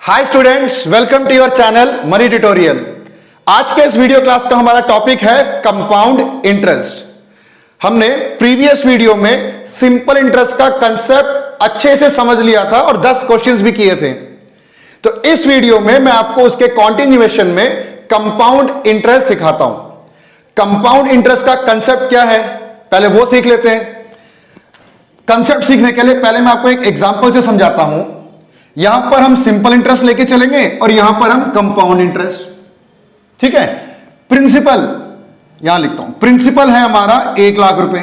Hi students, welcome to your channel money tutorial. आज के इस वीडियो क्लास का हमारा टॉपिक है कंपाउंड इंटरेस्ट। हमने प्रीवियस वीडियो में सिंपल इंटरेस्ट का कंसेप्ट अच्छे से समझ लिया था और 10 क्वेश्चंस भी किए थे। तो इस वीडियो में मैं आपको उसके कॉन्टिन्यूएशन में कंपाउंड इंटरेस्ट सिखाता हूं। कंपाउंड इंटरेस्ट का कंसेप्ट क्या है, पहले वो सीख लेते हैं। कंसेप्ट सीखने के लिए पहले मैं आपको एक एग्जांपल से समझाता हूं। यहां पर हम सिंपल इंटरेस्ट लेके चलेंगे और यहां पर हम कंपाउंड इंटरेस्ट, ठीक है। प्रिंसिपल यहां लिखता हूं, प्रिंसिपल है हमारा 1 लाख रुपए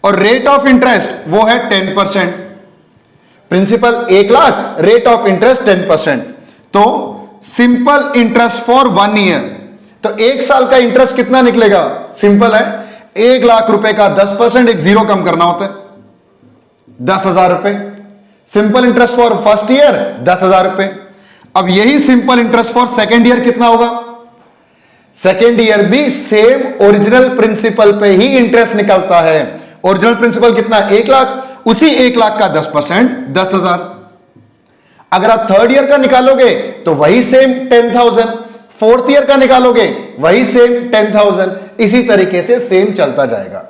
और रेट ऑफ इंटरेस्ट वो है 10%। Principal 1 lakh, rate of interest 10%। तो सिंपल इंटरेस्ट फॉर 1 ईयर, तो 1 साल का इंटरेस्ट कितना निकलेगा? सिंपल है, 1 लाख रुपए का 10%, एक जीरो कम करना होता है, 10,000 रुपए। Simple interest for first year 10,000 रुपए। अब यही simple interest for second year कितना होगा? सेकेंड ईयर भी सेम ओरिजिनल प्रिंसिपल पे ही इंटरेस्ट निकलता है। ओरिजिनल प्रिंसिपल कितना? 1 लाख, उसी 1 लाख का 10% 10,000। अगर आप थर्ड ईयर का निकालोगे तो वही सेम 10,000, फोर्थ ईयर का निकालोगे वही सेम 10,000, इसी तरीके से सेम चलता जाएगा,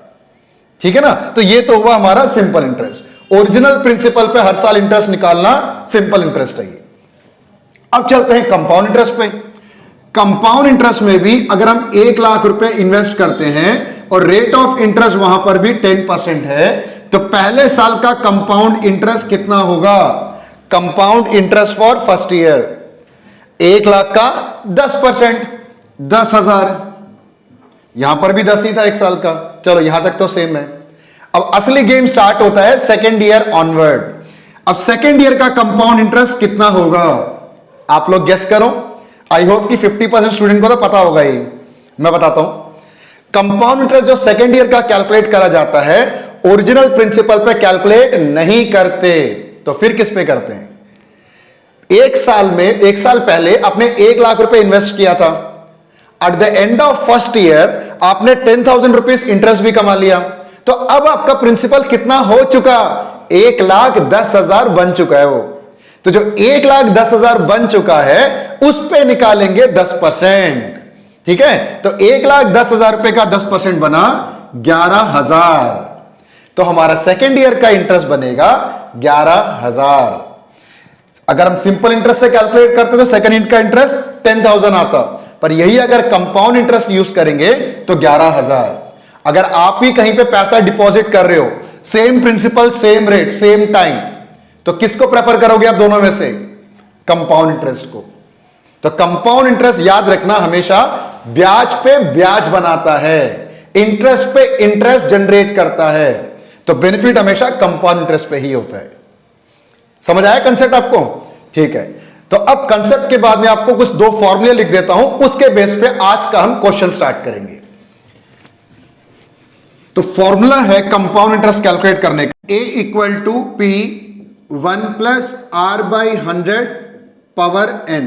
ठीक है ना। तो ये तो हुआ हमारा सिंपल इंटरेस्ट। ओरिजिनल प्रिंसिपल पे हर साल इंटरेस्ट निकालना सिंपल इंटरेस्ट है। अब चलते हैं कंपाउंड इंटरेस्ट पे। कंपाउंड इंटरेस्ट में भी अगर हम 1 लाख रुपए इन्वेस्ट करते हैं और रेट ऑफ इंटरेस्ट वहां पर भी 10% है, तो पहले साल का कंपाउंड इंटरेस्ट कितना होगा? Compound interest for first year 1 lakh का 10%, 10,000। यहां पर भी 10 ही था 1 साल का। चलो यहां तक तो सेम है। अब असली गेम स्टार्ट होता है सेकेंड ईयर ऑनवर्ड। अब सेकेंड ईयर का कंपाउंड इंटरेस्ट कितना होगा? आप लोग गेस करो। आई होप कि 50% स्टूडेंट को तो पता होगा ही। मैं बताता हूं, कंपाउंड इंटरेस्ट जो सेकेंड ईयर का कैलकुलेट करा जाता है, ओरिजिनल प्रिंसिपल पे कैलकुलेट नहीं करते, तो फिर किस पे करते हैं? 1 साल में, 1 साल पहले आपने 1 लाख रुपए इन्वेस्ट किया था। At the end of first year आपने 10,000 रुपीज इंटरेस्ट भी कमा लिया। तो अब आपका प्रिंसिपल कितना हो चुका? 1,10,000 बन चुका है वो। तो जो 1,10,000 बन चुका है उस पे निकालेंगे 10%, ठीक है। तो 1,10,000 रुपए का 10% बना 11,000। तो हमारा सेकेंड ईयर का इंटरेस्ट बनेगा 11,000। अगर हम सिंपल इंटरेस्ट से कैलकुलेट करते तो सेकेंड ईयर का इंटरेस्ट 10,000 आता, पर यही अगर कंपाउंड इंटरेस्ट यूज करेंगे तो 11,000। अगर आप ही कहीं पे पैसा डिपॉजिट कर रहे हो, same principal, same rate, same time, तो किसको प्रेफर करोगे आप दोनों में से? कंपाउंड इंटरेस्ट को। तो कंपाउंड इंटरेस्ट याद रखना, हमेशा ब्याज पे ब्याज बनाता है, इंटरेस्ट पे इंटरेस्ट जनरेट करता है। तो बेनिफिट हमेशा कंपाउंड इंटरेस्ट पे ही होता है। समझ आया कंसेप्ट आपको? ठीक है। तो अब कंसेप्ट के बाद में आपको कुछ 2 फॉर्मूले लिख देता हूं, उसके बेस पे आज का हम क्वेश्चन स्टार्ट करेंगे। तो फॉर्मूला है कंपाउंड इंटरेस्ट कैलकुलेट करने का, A equal to P 1 plus R by 100 power N।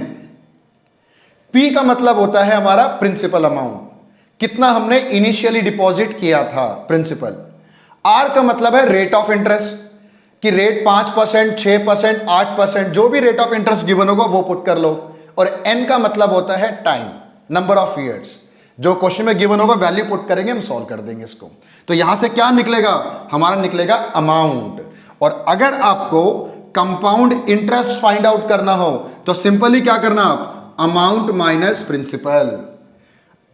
P का मतलब होता है हमारा प्रिंसिपल अमाउंट, कितना हमने इनिशियली डिपॉजिट किया था प्रिंसिपल। R का मतलब है रेट ऑफ इंटरेस्ट, कि रेट 5%, 6%, 8%, जो भी रेट ऑफ इंटरेस्ट गिवन होगा वो पुट कर लो। और N का मतलब होता है टाइम, नंबर ऑफ ईयर्स। जो क्वेश्चन में गिवन होगा वैल्यू पुट करेंगे, हम सॉल्व कर देंगे इसको। तो यहां से क्या निकलेगा? हमारा निकलेगा अमाउंट। और अगर आपको कंपाउंड इंटरेस्ट फाइंड आउट करना हो तो सिंपली क्या करना आप? Amount minus principal.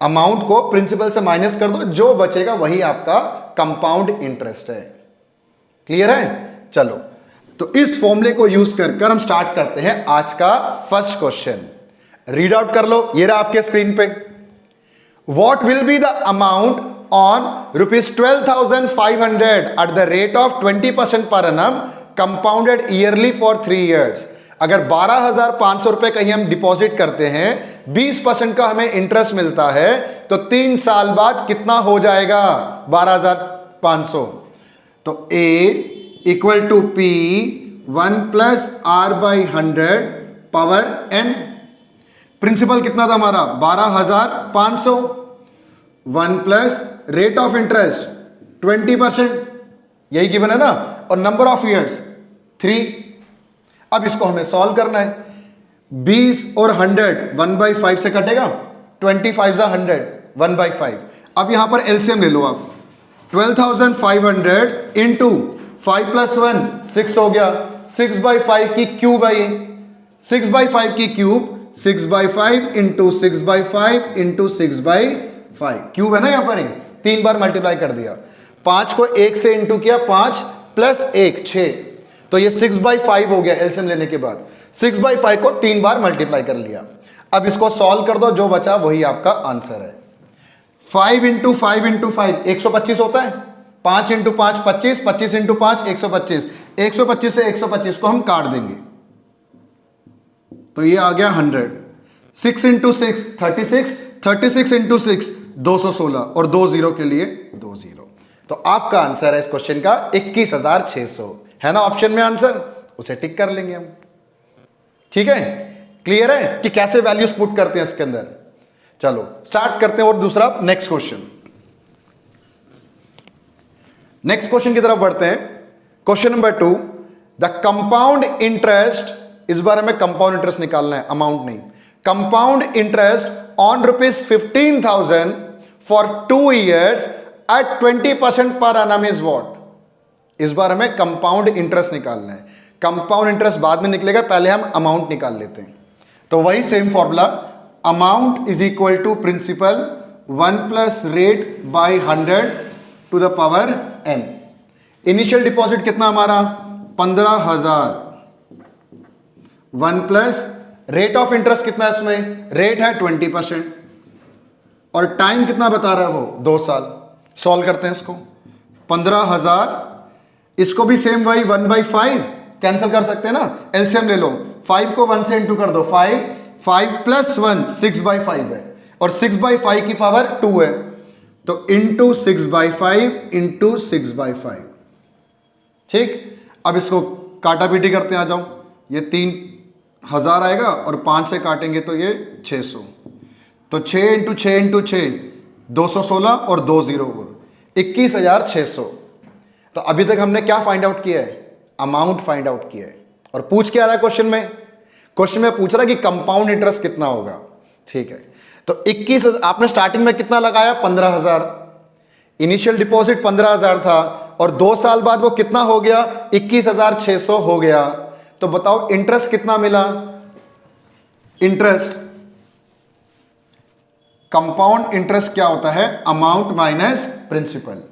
अमाउंट को प्रिंसिपल से माइनस कर दो, जो बचेगा वही आपका कंपाउंड इंटरेस्ट है। क्लियर है? चलो, तो इस फॉर्मूले को यूज कर हम स्टार्ट करते हैं आज का फर्स्ट क्वेश्चन। रीड आउट कर लो, ये रहा आपके स्क्रीन पे। What will be the amount on rupees 12,500 at the rate of 20% per annum compounded yearly for 3 years? अगर 12,500 रुपए कहीं हम डिपॉजिट करते हैं, 20% का हमें इंटरेस्ट मिलता है, तो 3 साल बाद कितना हो जाएगा? 12,500। तो A equal to P 1 plus R by 100 power N। Principal कितना था हमारा? 12,500। 1 प्लस रेट ऑफ इंटरेस्ट 20%, यही गिवन है ना, और नंबर ऑफ ईयर्स 3। अब इसको हमें सॉल्व करना है। 20 और 100 1/5 से कटेगा, 25 जा 100 1/5। अब यहां पर एलसीएम ले लो आप, 12,500 इंटू 5 + 1 6 हो गया, 6/5 की क्यूब आई, 6/5 की क्यूब 6/5 इंटू 6/5 इंटू 6/5 क्यूब है ना, यहां पर ही 3 बार मल्टीप्लाई कर दिया, 5 को 1 से इंटू किया, 5 + 1 6, तो ये 6/5 हो गया एलसीएम लेने के बाद। 6/5 को 3 बार मल्टीप्लाई कर लिया। अब इसको सॉल्व कर दो, जो बचा वही आपका आंसर है। 5 इंटू 5 इंटू 5 125 होता है, 5 इंटू 5 25, 25 इंटू 5 125, 125 से 125 को हम काट देंगे तो ये आ गया 100। 6 इंटू 6 36, 36 इंटू 6 216 और 2 0 के लिए 2 0। तो आपका आंसर है इस क्वेश्चन का 21,600 है ना, ऑप्शन में आंसर, उसे टिक कर लेंगे हम। ठीक है, क्लियर है कि कैसे वैल्यूज पुट करते हैं इसके अंदर। चलो स्टार्ट करते हैं और दूसरा नेक्स्ट क्वेश्चन। नेक्स्ट क्वेश्चन की तरफ बढ़ते हैं। Question number 2, the compound interest, इस बार हमें कंपाउंड इंटरेस्ट निकालना है, अमाउंट नहीं। Compound interest on ₹15,000 for 2 years at 20% पर annum इज व्हाट। इस बार हमें कंपाउंड इंटरेस्ट निकालना है। कंपाउंड इंटरेस्ट बाद में निकलेगा, पहले हम अमाउंट निकाल लेते हैं। तो वही same formula, amount is equal to principal 1 + rate by 100 to the power n। Initial deposit कितना हमारा 15,000, 1 + रेट ऑफ इंटरेस्ट कितना है, इसमें रेट है 20% और टाइम कितना बता रहा है वो 2 साल। सॉल्व करते हैं इसको, 15,000, इसको भी सेम वही 1/5 कैंसिल कर सकते हैं ना, एलसीएम ले लो, 5 को 1 से इंटू कर दो, 5 + 1 6/5 है और 6/5 की पावर 2 है, तो इंटू 6/5 इंटू 6/5। ठीक, अब इसको काटा पीटी करते हैं, आ जाओ, ये 3,000 आएगा और 5 से काटेंगे तो ये 600, तो 6 इंटू 6 इंटू 6 216 और 2 0 और 21,600। तो अभी तक हमने क्या फाइंड आउट किया है, अमाउंट फाइंड आउट किया है। और पूछ क्या रहा है क्वेश्चन में, क्वेश्चन में पूछ रहा है कि कंपाउंड इंटरेस्ट कितना होगा। ठीक है, तो 21, आपने स्टार्टिंग में कितना लगाया 15,000, इनिशियल डिपॉजिट 15,000 था और 2 साल बाद वो कितना हो गया 21,600 हो गया। तो बताओ इंटरेस्ट कितना मिला। इंटरेस्ट, कंपाउंड इंटरेस्ट क्या होता है, अमाउंट माइनस प्रिंसिपल।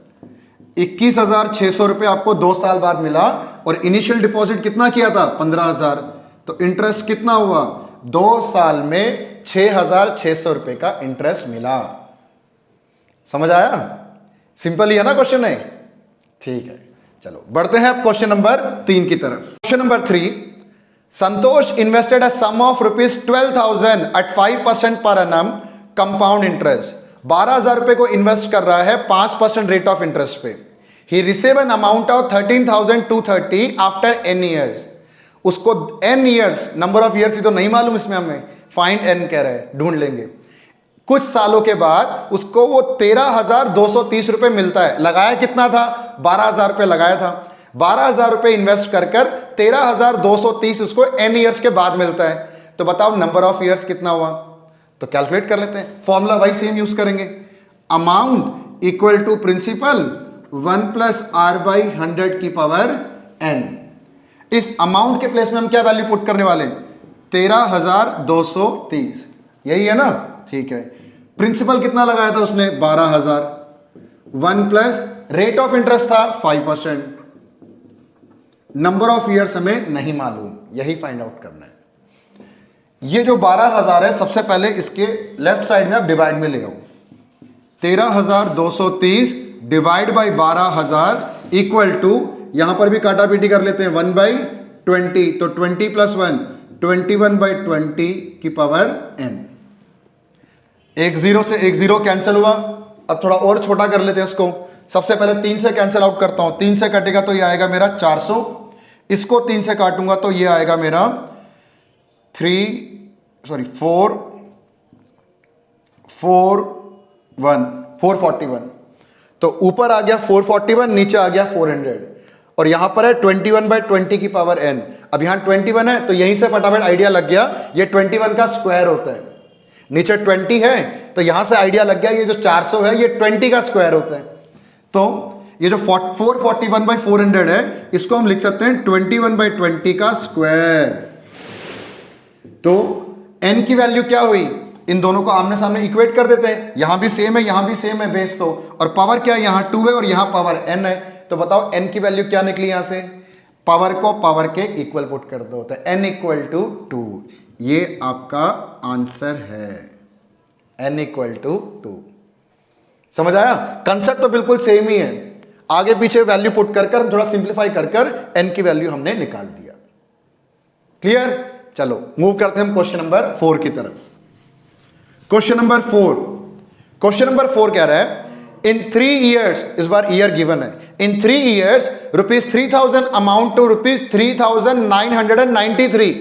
21,600 रुपए आपको 2 साल बाद मिला और इनिशियल डिपॉजिट कितना किया था 15,000, तो इंटरेस्ट कितना हुआ 2 साल में 6,600 रुपए का इंटरेस्ट मिला। समझ आया, सिंपल ही है ना क्वेश्चन है। ठीक है, चलो बढ़ते हैं अब क्वेश्चन नंबर 3 की तरफ। Question number 3, Santosh invested a sum of ₹12,000 at 5% पर annum कंपाउंड इंटरेस्ट। 12,000 रुपए को इन्वेस्ट कर रहा है 5% रेट ऑफ इंटरेस्ट पे। He receive an amount of 13,230 after n years। उसको n years, number of years ही तो नहीं मालूम इसमें, हमें फाइंड n कह रहा है, ढूंढ लेंगे। कुछ सालों के बाद उसको वो 13,230 रुपए मिलता है। लगाया कितना था 12,000 रुपए लगाया था, 12,000 रुपए इन्वेस्ट कर 13,230 उसको n ईयर्स के बाद मिलता है। तो बताओ नंबर ऑफ ईयर्स कितना हुआ, तो कैलकुलेट कर लेते हैं। फॉर्मूला वही सेम यूज करेंगे, amount equal to principal 1 + r/100 की पावर n। इस अमाउंट के प्लेस में हम क्या वैल्यू पुट करने वाले हैं 13,230, यही है ना। ठीक है, प्रिंसिपल कितना लगाया था उसने 12,000, 1 + रेट ऑफ इंटरेस्ट था 5%, नंबर ऑफ ईयर्स हमें नहीं मालूम, यही फाइंड आउट करना है। ये जो 12,000 है, सबसे पहले इसके लेफ्ट साइड में आप डिवाइड में ले आओ, 13,230 डिवाइड बाई 12,000 इक्वल टू, यहां पर भी काटा पीटी कर लेते हैं 1/20, तो 20 + 1 21/20 की पावर n। एक 0 से एक 0 कैंसिल हुआ। अब थोड़ा और छोटा कर लेते हैं इसको, सबसे पहले 3 से कैंसिल आउट करता हूं, 3 से कटेगा तो ये आएगा मेरा 400, इसको 3 से काटूंगा तो ये आएगा मेरा 441, तो ऊपर आ गया 441, नीचे आ गया 400। और यहां पर है 21/20 की पावर n। अब यहां 21 है तो यहीं से फटाफट आइडिया लग गया, ये 21 का स्क्वायर होता है। नीचे 20 है तो यहां से आइडिया लग गया ये जो 400 है ये 20 का स्क्वायर होता है। तो ये जो 441/400 है इसको हम लिख सकते हैं 21/20 का स्क्वायर। तो n की वैल्यू क्या हुई, इन दोनों को आमने सामने इक्वेट कर देते हैं, यहां भी सेम है यहां भी सेम है बेस तो, और पावर क्या है यहां 2 है और यहां पावर n है। तो बताओ n की वैल्यू क्या निकली यहां से, पावर को पावर के इक्वल पुट कर दो तो n इक्वल टू 2, ये आपका आंसर है, n इक्वल टू 2। समझ आया, कंसेप्ट तो बिल्कुल सेम ही है, आगे पीछे वैल्यू पुट कर कर थोड़ा सिंप्लीफाई कर कर n की वैल्यू हमने निकाल दिया। क्लियर, चलो मूव करते हैं हम क्वेश्चन नंबर 4 की तरफ। क्वेश्चन नंबर 4 कह रहा है इन 3 years, इस बार ईयर गिवन है, इन 3 years ₹3,000 अमाउंट टू ₹3,993।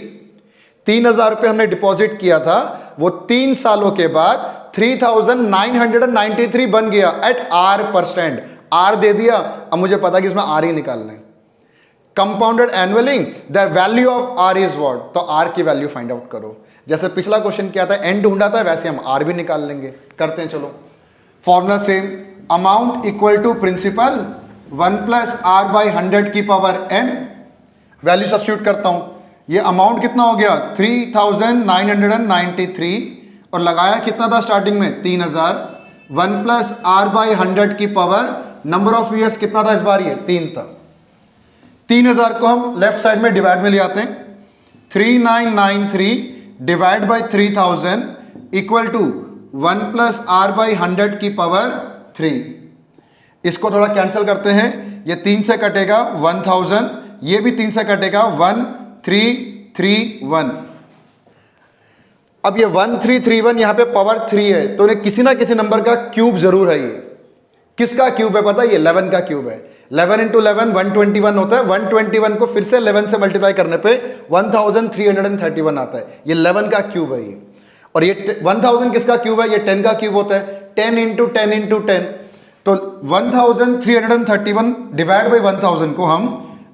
3,000 रुपए हमने डिपॉजिट किया था, वो 3 सालों के बाद 3,993 बन गया एट R%। R दे दिया, अब मुझे पता कि इसमें R ही निकालना है। Compounded annually the value of R is what, तो R की वैल्यू फाइंड आउट करो। जैसे पिछला क्वेश्चन किया था n ढूंढा था, वैसे हम R भी निकाल लेंगे। करते हैं चलो, formula same, amount equal to principal 1 + R/100 की पावर n। वैल्यू सब्स्टिट्यूट करता हूं, ये अमाउंट कितना हो गया 3,993 और लगाया कितना था स्टार्टिंग में 3,000, 1 + R/100 की पावर, नंबर ऑफ ईयर्स कितना था इस बार ये 3 था। 3,000 को हम लेफ्ट साइड में डिवाइड में ले आते हैं, 3,993 divide by 3,000 equal to 1 + R/100 की पावर 3। इसको थोड़ा कैंसिल करते हैं, ये 3 से कटेगा 1,000, ये भी 3 से कटेगा 1,331। अब ये 1,331 यहां पे पावर 3 है तो इन्हें किसी ना किसी नंबर का क्यूब जरूर है। ये किसका क्यूब है पता है, ये 11 का क्यूब है। 11 × 11 121 होता है, 121 को फिर से 11 से मल्टीप्लाई करने पे 1331 आता है, ये 11 का क्यूब है ये। और ये 1000 किसका क्यूब है, ये 10 का क्यूब होता है, 10 × 10 × 10। तो 1331 डिवाइड बाई 1000 को हम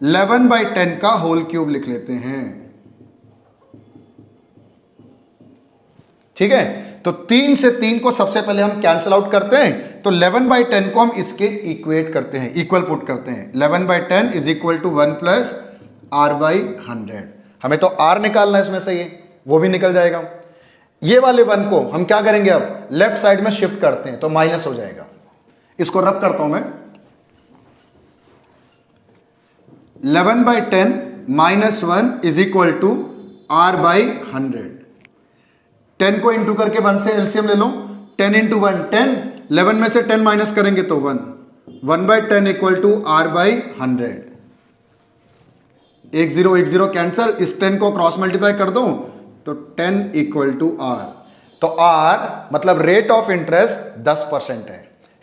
11/10 का होल क्यूब लिख लेते हैं। ठीक है, तो 3 से 3 को सबसे पहले हम कैंसिल आउट करते हैं, तो 11/10 को हम इसके इक्वेट करते हैं, इक्वल पुट करते हैं। 11/10 इज इक्वल टू 1 + R/100। हमें तो R निकालना है इसमें से, ये वो भी निकल जाएगा। ये वाले 1 को हम क्या करेंगे, अब लेफ्ट साइड में शिफ्ट करते हैं तो माइनस हो जाएगा। इसको रब करता हूं मैं, 11/10 - 1 इज इक्वल टू R/100। 10 को इंटू करके 1 से एलसीएम ले लो, 10 × 1 10, 11 में से 10 माइनस करेंगे तो 1, 1/10 इक्वल टू R/100। 1 0 1 0 कैंसल, इस 10 को क्रॉस मल्टीप्लाई कर दो तो 10 इक्वल टू R। तो R मतलब रेट ऑफ इंटरेस्ट 10%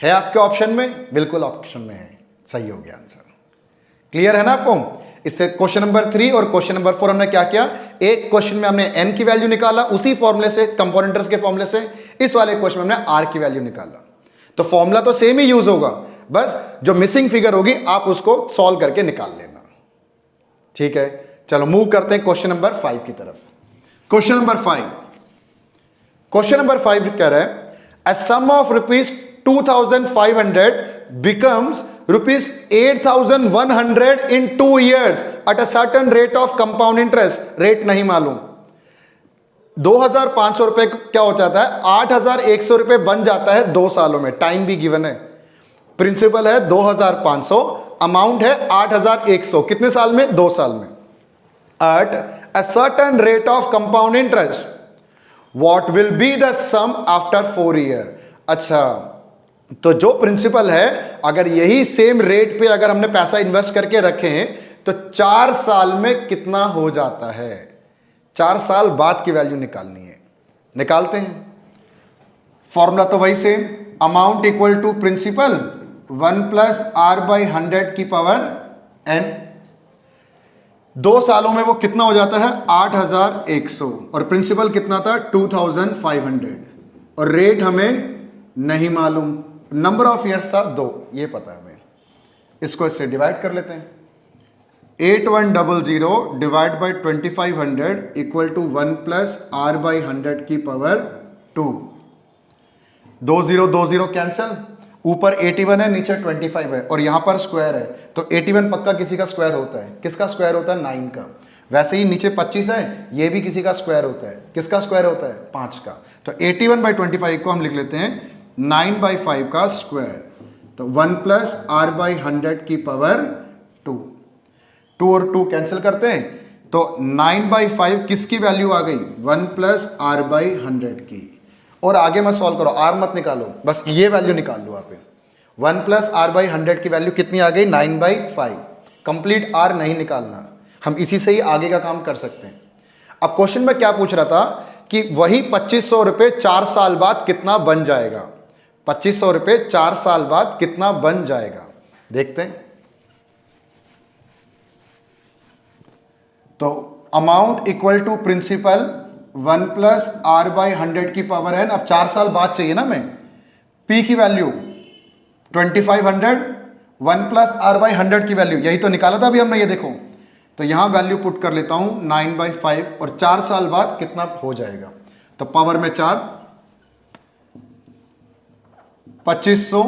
है आपके ऑप्शन में, बिल्कुल ऑप्शन में है, सही हो गया आंसर। क्लियर है ना आपको। इससे क्वेश्चन नंबर 3 और क्वेश्चन नंबर 4 हमने क्या किया, एक क्वेश्चन में हमने n की वैल्यू निकाला उसी फॉर्मूले से, कंपाउंड इंटरेस्ट के फॉर्मूले से, इस वाले क्वेश्चन में हमने r की वैल्यू निकाला। तो फॉर्मूला तो सेम ही यूज होगा, बस जो मिसिंग फिगर होगी आप उसको सॉल्व करके निकाल लेना। ठीक है, चलो मूव करते हैं क्वेश्चन नंबर 5 की तरफ। क्वेश्चन नंबर 5 कह रहा है अ sum of ₹2,500 becomes ₹8,100 in 2 years at a certain rate of compound interest। Rate नहीं मालूम, 2,500 रुपए क्या हो जाता है, 8,100 रुपए बन जाता है 2 सालों में। टाइम भी गिवन है, प्रिंसिपल है 2,500, अमाउंट है 8,100, कितने साल में, 2 साल में। at a certain rate of compound interest what will be the sum after 4 year। अच्छा, तो जो प्रिंसिपल है अगर यही सेम रेट पे अगर हमने पैसा इन्वेस्ट करके रखे हैं तो 4 साल में कितना हो जाता है, 4 साल बाद की वैल्यू निकालनी है। निकालते हैं, फॉर्मूला तो वही same, amount equal to principal 1 + R/100 की पावर n। 2 सालों में वो कितना हो जाता है 8,100 और प्रिंसिपल कितना था 2,500 और रेट हमें नहीं मालूम, नंबर ऑफ ईयर्स था 2, ये पता है हमें। इसको इससे डिवाइड कर लेते हैं, 8100 divide by 2500 equal to 1 plus R by 100 की पावर 2। 20 कैंसिल, ऊपर 81 है नीचे 25 है और यहां पर स्क्वायर है, तो 81 पक्का किसी का स्क्वायर होता है। किसका स्क्वायर होता है? 9 का। वैसे ही नीचे 25 है, ये भी किसी का स्क्वायर होता है। किसका स्क्वायर होता है? 5 का। तो 81/25 को हम लिख लेते हैं 9/5 का स्क्वायर, तो 1 प्लस आर बाई 100 की पावर 2। 2 और 2 कैंसिल करते हैं, तो 9/5 किसकी वैल्यू आ गई? 1 प्लस आर बाई 100 की। और आगे मत सॉल्व करो, आर मत निकालो, बस ये वैल्यू निकाल लो। आप 1 प्लस आर बाई 100 की वैल्यू कितनी आ गई? 9/5। कंप्लीट आर नहीं निकालना, हम इसी से ही आगे का काम कर सकते हैं। अब क्वेश्चन में क्या पूछ रहा था कि वही 2500 रुपए 4 साल बाद कितना बन जाएगा। 2500 रुपए 4 साल बाद कितना बन जाएगा, देखते हैं। तो amount equal to principal 1 plus R by 100 की पावर n। अब 4 साल बाद चाहिए ना मैं। P की वैल्यू 2500, 1 प्लस आर बाई 100 की वैल्यू, यही तो निकाला था अभी हमने, ये देखो। तो यहां वैल्यू पुट कर लेता हूं 9/5 और 4 साल बाद कितना हो जाएगा। तो पावर में 4, 2500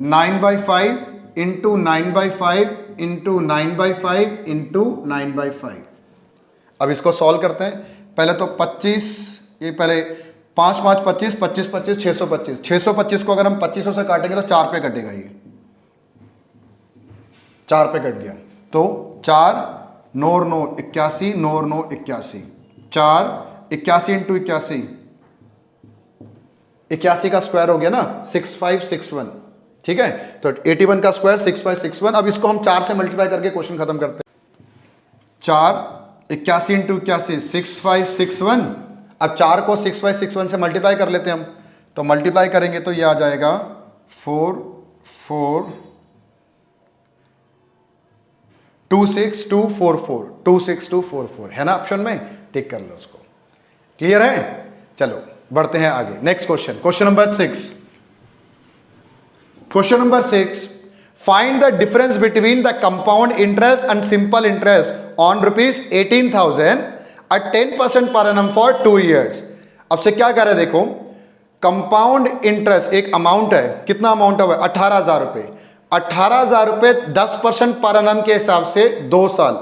9/5 इंटू 9/5 इंटू 9/5 इंटू 9/5। अब इसको सॉल्व करते हैं। पहले तो 25, ये पहले 5 5 25 25 25 625। 625 को अगर हम 2500 से काटेंगे तो 4 पे कटेगा, ये 4 पे कट गया। तो 4 9 9 81, 9 9 81, 4 81 इंटू 81, 81 का स्क्वायर हो गया ना 6561, ठीक है। तो 81 का स्क्वायर 6561। अब इसको हम 4 से मल्टीप्लाई करके क्वेश्चन खत्म करते हैं। 4 81 इंटू 81 6561। अब 4 को 6561 से मल्टीप्लाई कर लेते हैं हम, तो मल्टीप्लाई करेंगे तो ये आ जाएगा 26244, 26244 है ना ऑप्शन में, टिक कर लो उसको। क्लियर है? चलो बढ़ते हैं आगे। Next question, question number 6। Question number 6, find the difference between the compound interest and simple interest on ₹18,000 at 10% per annum for 2 years। अब से क्या कर रहे हैं, देखो कंपाउंड इंटरेस्ट एक अमाउंट है, कितना अमाउंट है? 18,000 रुपए। 18,000 रुपए 10% पर एनम के हिसाब से 2 साल।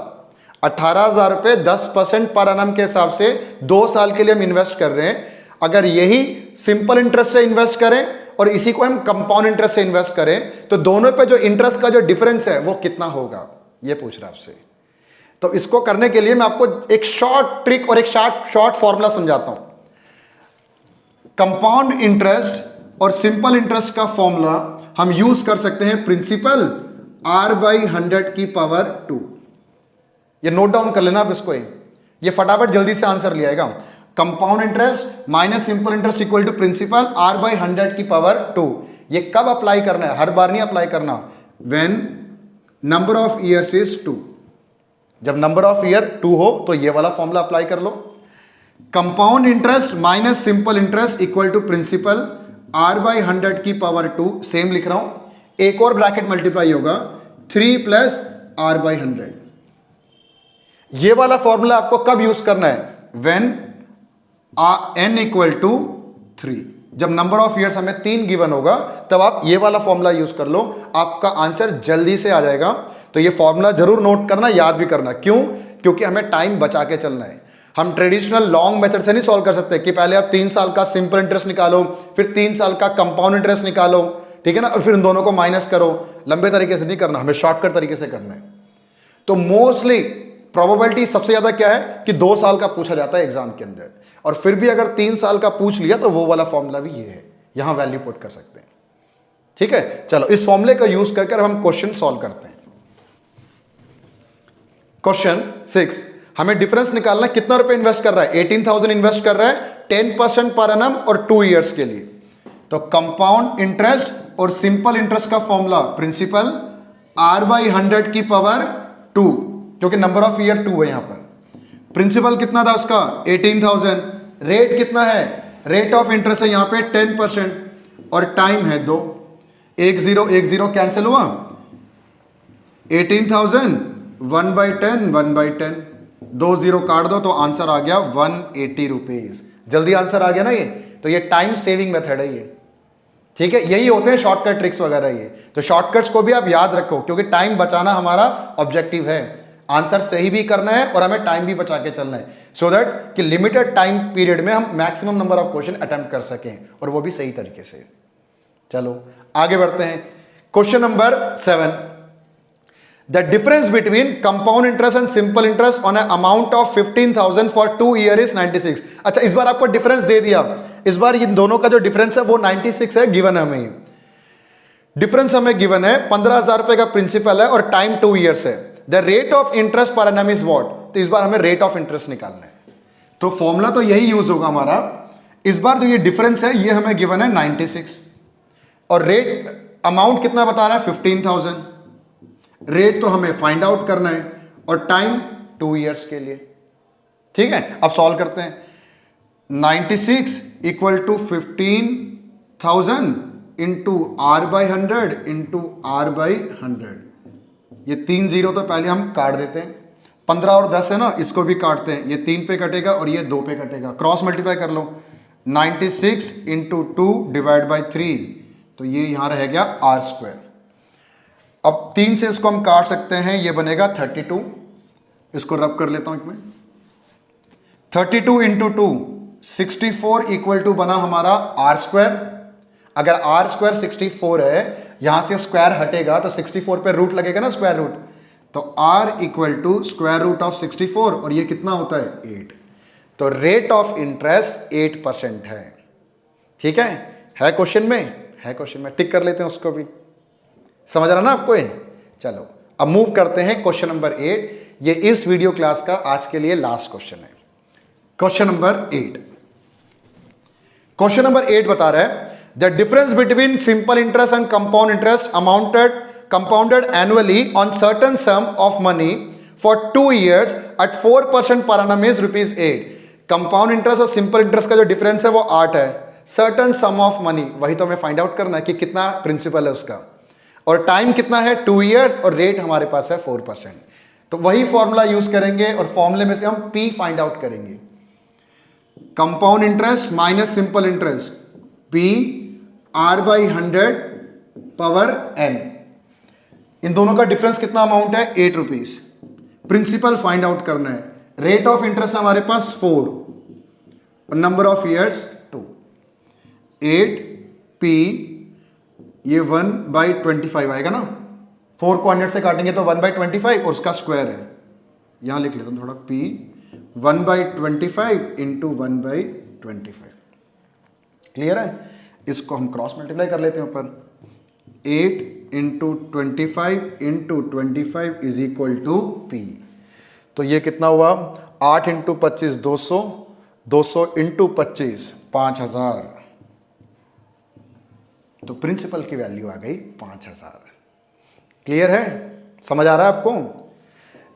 18,000 रुपए 10% पर एनम के हिसाब से 2 साल के लिए हम इन्वेस्ट कर रहे हैं। अगर यही सिंपल इंटरेस्ट से इन्वेस्ट करें और इसी को हम कंपाउंड इंटरेस्ट से इन्वेस्ट करें, तो दोनों पे जो इंटरेस्ट का जो डिफरेंस है वो कितना होगा, ये पूछ रहा है आपसे। तो इसको करने के लिए मैं आपको एक शॉर्ट ट्रिक और एक शॉर्ट फॉर्मूला समझाता हूं। कंपाउंड इंटरेस्ट और सिंपल इंटरेस्ट का फॉर्मूला हम यूज कर सकते हैं प्रिंसिपल r बाई 100 की पावर 2। ये नोट डाउन कर लेना आप इसको, ये फटाफट जल्दी से आंसर ले आएगा। Compound interest minus simple interest equal to principal r by 100 की पावर 2। ये कब अप्लाई करना है? हर बार नहीं अप्लाई करना, when number of years is 2। जब नंबर ऑफ ईयर 2 हो तो ये वाला फॉर्मूला अप्लाई कर लो। Compound interest minus simple interest equal to principal r by 100 की पावर 2। सेम लिख रहा हूं, एक और ब्रैकेट मल्टीप्लाई होगा 3 प्लस r बाई 100। ये वाला फॉर्मूला आपको कब यूज करना है? When n equal to 3। जब नंबर ऑफ ईयर्स हमें 3 गिवन होगा तब आप ये वाला फॉर्मूला यूज कर लो, आपका आंसर जल्दी से आ जाएगा। तो ये फॉर्मूला जरूर नोट करना, याद भी करना। क्यों? क्योंकि हमें टाइम बचा के चलना है। हम ट्रेडिशनल लॉन्ग मेथड से नहीं सॉल्व कर सकते कि पहले आप 3 साल का सिंपल इंटरेस्ट निकालो, फिर 3 साल का कंपाउंड इंटरेस्ट निकालो, ठीक है ना, और फिर उन दोनों को माइनस करो। लंबे तरीके से नहीं करना, हमें शॉर्टकट तरीके से करना है। तो मोस्टली प्रोबेबिलिटी सबसे ज्यादा क्या है कि 2 साल का पूछा जाता है एग्जाम के अंदर, और फिर भी अगर 3 साल का पूछ लिया तो वो वाला फॉर्मूला भी ये है, यहां वैल्यू पुट कर सकते हैं। ठीक है, चलो इस फॉर्मूले का यूज करके हम क्वेश्चन सॉल्व करते हैं। क्वेश्चन 6, हमें डिफरेंस निकालना, कितना रुपए इन्वेस्ट कर रहा है? 18,000 इन्वेस्ट कर रहा है 10% पर एनम और 2 इयर्स के लिए। तो कंपाउंड इंटरेस्ट और सिंपल इंटरेस्ट का फॉर्मूला प्रिंसिपल r बाई 100 की पावर 2, क्योंकि नंबर ऑफ ईयर 2 है यहां पर। प्रिंसिपल कितना था उसका? 18,000। रेट कितना है? रेट ऑफ इंटरेस्ट है यहां पे 10% और टाइम है 2। 1 0 1 0 कैंसिल हुआ। 18,000 1/10 1/10, 2 0 काट दो तो आंसर आ गया 180 रुपीज। जल्दी आंसर आ गया ना ये। तो ये टाइम सेविंग मेथड है ये, ठीक है। यही होते हैं शॉर्टकट ट्रिक्स वगैरह ये। तो शॉर्टकट्स को भी आप याद रखो, क्योंकि टाइम बचाना हमारा ऑब्जेक्टिव है। आंसर सही भी करना है और हमें टाइम भी बचा के चलना है, सो दैट कि लिमिटेड टाइम पीरियड में हम maximum number of question attempt कर सकें, और वो भी सही तरीके से। चलो आगे बढ़ते हैं। Question number 7, the difference between compound interest and simple interest on a amount of 15,000 for 2 year is 96। अच्छा, इस बार आपको डिफरेंस दे दिया। इस बार इन दोनों का जो डिफरेंस है वो 96 है, गिवन है हमें। डिफरेंस हमें गिवन है 15,000 रुपए का प्रिंसिपल है और टाइम 2 ईयर्स है। The rate of interest per annum is what. तो इस बार हमें रेट ऑफ इंटरेस्ट निकालना है, तो फॉर्मूला तो यही यूज होगा हमारा। इस बार जो ये डिफरेंस है ये हमें गिवन है 96, और रेट अमाउंट कितना बता रहा है 15,000। रेट तो हमें फाइंड आउट करना है, और टाइम 2 ईयर्स के लिए, ठीक है। अब सॉल्व करते हैं। 96 equal to 15,000 into R by 100 into R by 100। ये 3 जीरो तो पहले हम काट देते हैं। 15 और 10 है ना, इसको भी काटते हैं। ये 3 पे कटेगा और ये 2 पे कटेगा, क्रॉस मल्टीप्लाई कर लो। 96 इंटू 2 डिवाइड बाई 3, तो ये यहां रह गया आर स्क्वायर। अब 3 से इसको हम काट सकते हैं, ये बनेगा 32। इसको रब कर लेता हूं एक में। 32 इंटू 2 64 इक्वल टू बना हमारा आर स्क्वायर। अगर आर स्क्वायर 64 है, यहां से स्क्वायर हटेगा तो 64 पे रूट लगेगा ना, स्क्वायर रूट। तो R equal to square root of 64, और ये कितना होता है 8। तो रेट ऑफ इंटरेस्ट 8% है, ठीक है क्वेश्चन में, है क्वेश्चन में, टिक कर लेते हैं उसको भी। समझ रहा ना आपको ये। चलो अब मूव करते हैं क्वेश्चन नंबर 8। ये इस वीडियो क्लास का आज के लिए लास्ट क्वेश्चन है। Question number 8। क्वेश्चन नंबर 8 बता रहा है the difference between simple interest and compound interest compounded annually on certain sum of money for 2 years at 4% per annum is ₹8। Compound interest और simple interest का जो difference है वो 8 है। सर्टन सम ऑफ मनी, वही तो हमें फाइंड आउट करना है कि कितना प्रिंसिपल है उसका, और टाइम कितना है 2 ईयर्स, और रेट हमारे पास है 4%। तो वही फॉर्मूला यूज करेंगे, और फॉर्मूले में से हम P फाइंड आउट करेंगे। Compound interest minus simple interest, P R by 100 power N। इन दोनों का डिफरेंस कितना अमाउंट है 8 रुपीज। प्रिंसिपल फाइंड आउट करना है। रेट ऑफ इंटरेस्ट हमारे पास 4 और नंबर ऑफ ईयर्स 2। 8P, ये 1/25 आएगा ना। 4 को 100 से काटेंगे तो 1/25, और उसका स्क्वायर है, यहां लिख लेता हूं थोड़ा। P 1/25 into 1/25। क्लियर है। इसको हम क्रॉस मल्टीप्लाई कर लेते हैं ऊपर। 8 into 25 into 25 is equal to P। तो ये कितना हुआ 8 इंटू 25 200, 200 इंटू 25 5000। तो प्रिंसिपल की वैल्यू आ गई 5000। क्लियर है, समझ आ रहा है आपको।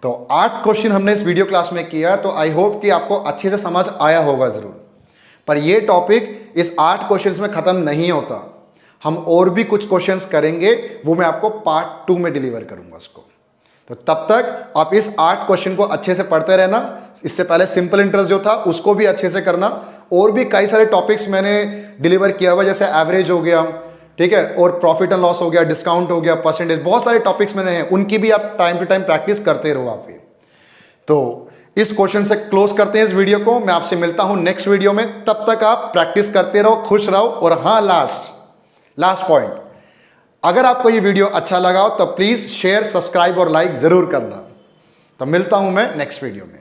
तो 8 क्वेश्चन हमने इस वीडियो क्लास में किया, तो आई होप कि आपको अच्छे से समझ आया होगा जरूर। पर ये टॉपिक इस 8 क्वेश्चंस में खत्म नहीं होता। हम और भी कुछ क्वेश्चंस करेंगे, वो मैं आपको पार्ट 2 में डिलीवर करूंगा उसको। तो तब तक आप इस 8 क्वेश्चन को अच्छे से पढ़ते रहना। इससे पहले सिंपल इंटरेस्ट जो था उसको भी अच्छे से करना। और भी कई सारे टॉपिक्स मैंने डिलीवर किया हुआ, जैसे एवरेज हो गया, ठीक है, और प्रॉफिट एंड लॉस हो गया, डिस्काउंट हो गया, परसेंटेज, बहुत सारे टॉपिक्स मैंने हैं, उनकी भी आप टाइम टू टाइम प्रैक्टिस करते रहो आप। तो इस क्वेश्चन से क्लोज करते हैं इस वीडियो को। मैं आपसे मिलता हूं नेक्स्ट वीडियो में। तब तक आप प्रैक्टिस करते रहो, खुश रहो। और हाँ, लास्ट पॉइंट, अगर आपको ये वीडियो अच्छा लगा हो तो प्लीज शेयर, सब्सक्राइब और लाइक जरूर करना। तो मिलता हूं मैं नेक्स्ट वीडियो में।